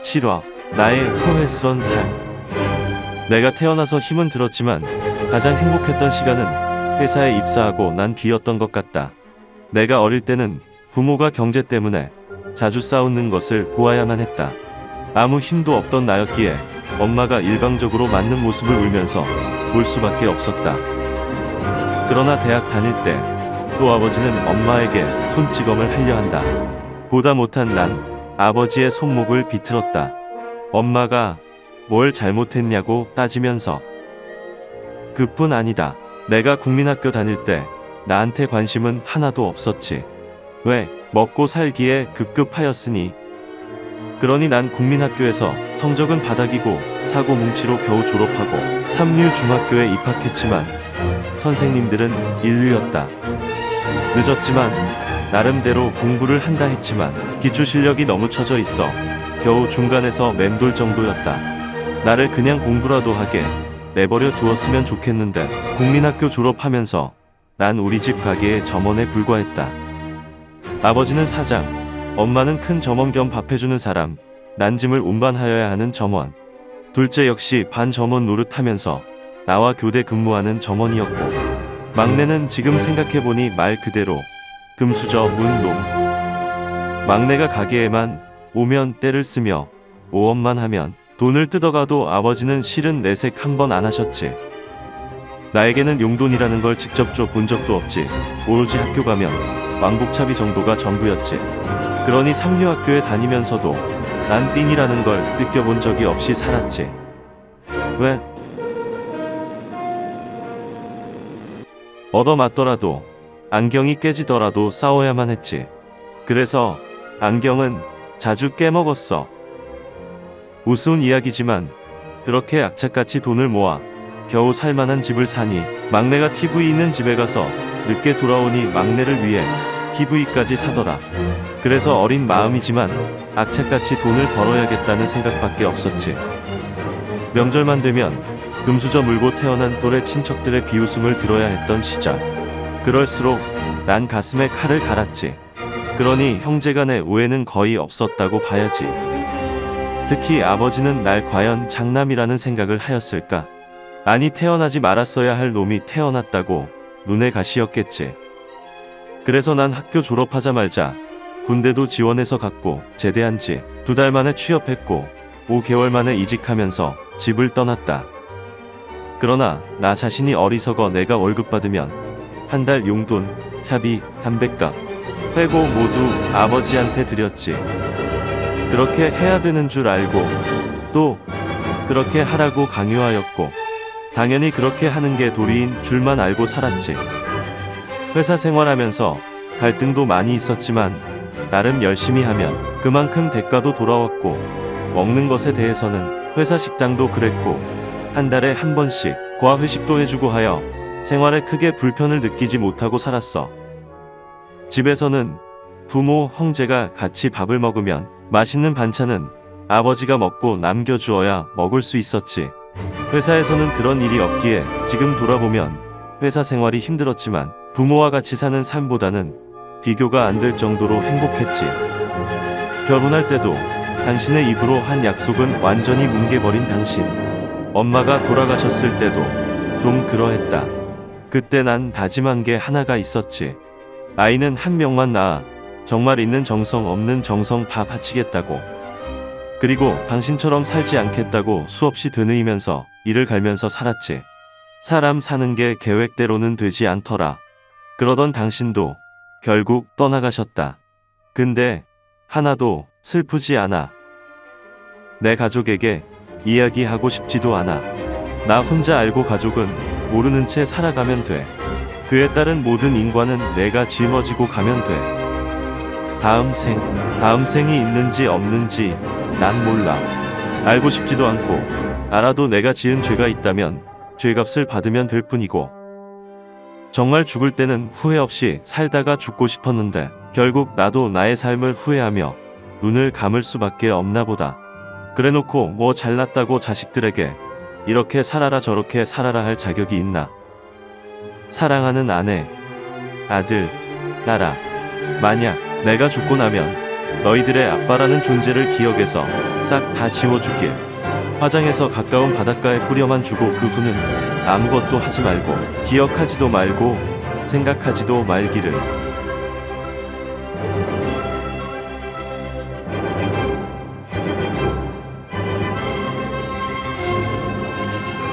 7화 나의 후회스런 삶. 내가 태어나서 힘은 들었지만 가장 행복했던 시간은 회사에 입사하고 난 뒤였던 것 같다. 내가 어릴 때는 부모가 경제 때문에 자주 싸우는 것을 보아야만 했다. 아무 힘도 없던 나였기에 엄마가 일방적으로 맞는 모습을 울면서 볼 수밖에 없었다. 그러나 대학 다닐 때 또 아버지는 엄마에게 손찌검을 하려 한다. 보다 못한 난 아버지의 손목을 비틀었다. 엄마가 뭘 잘못했냐고 따지면서. 그뿐 아니다. 내가 국민학교 다닐 때 나한테 관심은 하나도 없었지. 왜? 먹고 살기에 급급하였으니. 그러니 난 국민학교에서 성적은 바닥이고 사고뭉치로 겨우 졸업하고 삼류중학교에 입학했지만 선생님들은 인류였다. 늦었지만 나름대로 공부를 한다 했지만 기초 실력이 너무 처져 있어 겨우 중간에서 맴돌 정도였다. 나를 그냥 공부라도 하게 내버려 두었으면 좋겠는데 국민학교 졸업하면서 난 우리 집 가게의 점원에 불과했다. 아버지는 사장, 엄마는 큰 점원 겸 밥해주는 사람, 난 짐을 운반하여야 하는 점원. 둘째 역시 반 점원 노릇하면서 나와 교대 근무하는 점원이었고, 막내는 지금 생각해보니 말 그대로 금수저 문놈. 막내가 가게에만 오면 때를 쓰며 오업만 하면 돈을 뜯어가도 아버지는 실은 내색 한 번 안 하셨지. 나에게는 용돈이라는 걸 직접 줘 본 적도 없지. 오로지 학교 가면 왕복차비 정도가 전부였지. 그러니 삼류학교에 다니면서도 난 띵이라는 걸 느껴본 적이 없이 살았지. 왜? 얻어맞더라도 안경이 깨지더라도 싸워야만 했지. 그래서 안경은 자주 깨먹었어. 우스운 이야기지만 그렇게 악착같이 돈을 모아 겨우 살만한 집을 사니 막내가 TV 있는 집에 가서 늦게 돌아오니 막내를 위해 TV까지 사더라. 그래서 어린 마음이지만 악착같이 돈을 벌어야겠다는 생각밖에 없었지. 명절만 되면 금수저 물고 태어난 또래 친척들의 비웃음을 들어야 했던 시절. 그럴수록 난 가슴에 칼을 갈았지. 그러니 형제간의 오해는 거의 없었다고 봐야지. 특히 아버지는 날 과연 장남이라는 생각을 하였을까? 아니, 태어나지 말았어야 할 놈이 태어났다고 눈에 가시였겠지. 그래서 난 학교 졸업하자마자 군대도 지원해서 갔고 제대한 지 2달 만에 취업했고 5개월 만에 이직하면서 집을 떠났다. 그러나 나 자신이 어리석어 내가 월급 받으면 한 달 용돈, 차비, 담뱃값, 회고 모두 아버지한테 드렸지. 그렇게 해야 되는 줄 알고 또 그렇게 하라고 강요하였고 당연히 그렇게 하는 게 도리인 줄만 알고 살았지. 회사 생활하면서 갈등도 많이 있었지만 나름 열심히 하면 그만큼 대가도 돌아왔고 먹는 것에 대해서는 회사 식당도 그랬고 한 달에 한 번씩 과회식도 해주고 하여 생활에 크게 불편을 느끼지 못하고 살았어. 집에서는 부모, 형제가 같이 밥을 먹으면 맛있는 반찬은 아버지가 먹고 남겨주어야 먹을 수 있었지. 회사에서는 그런 일이 없기에 지금 돌아보면 회사 생활이 힘들었지만 부모와 같이 사는 삶보다는 비교가 안 될 정도로 행복했지. 결혼할 때도 당신의 입으로 한 약속은 완전히 뭉개버린 당신. 엄마가 돌아가셨을 때도 좀 그러했다. 그때 난 다짐한 게 하나가 있었지. 아이는 한 명만 낳아 정말 있는 정성 없는 정성 다 바치겠다고. 그리고 당신처럼 살지 않겠다고 수없이 되뇌이면서 이를 갈면서 살았지. 사람 사는 게 계획대로는 되지 않더라. 그러던 당신도 결국 떠나가셨다. 근데 하나도 슬프지 않아. 내 가족에게 이야기하고 싶지도 않아. 나 혼자 알고 가족은 모르는 채 살아가면 돼. 그에 따른 모든 인과는 내가 짊어지고 가면 돼. 다음 생이 있는지 없는지 난 몰라. 알고 싶지도 않고 알아도 내가 지은 죄가 있다면 죄값을 받으면 될 뿐이고. 정말 죽을 때는 후회 없이 살다가 죽고 싶었는데 결국 나도 나의 삶을 후회하며 눈을 감을 수밖에 없나 보다. 그래놓고 뭐 잘났다고 자식들에게 이렇게 살아라 저렇게 살아라 할 자격이 있나? 사랑하는 아내, 아들, 나라. 만약 내가 죽고 나면 너희들의 아빠라는 존재를 기억에서 싹 다 지워주길. 화장해서 가까운 바닷가에 뿌려만 주고 그 후는 아무것도 하지 말고 기억하지도 말고 생각하지도 말기를.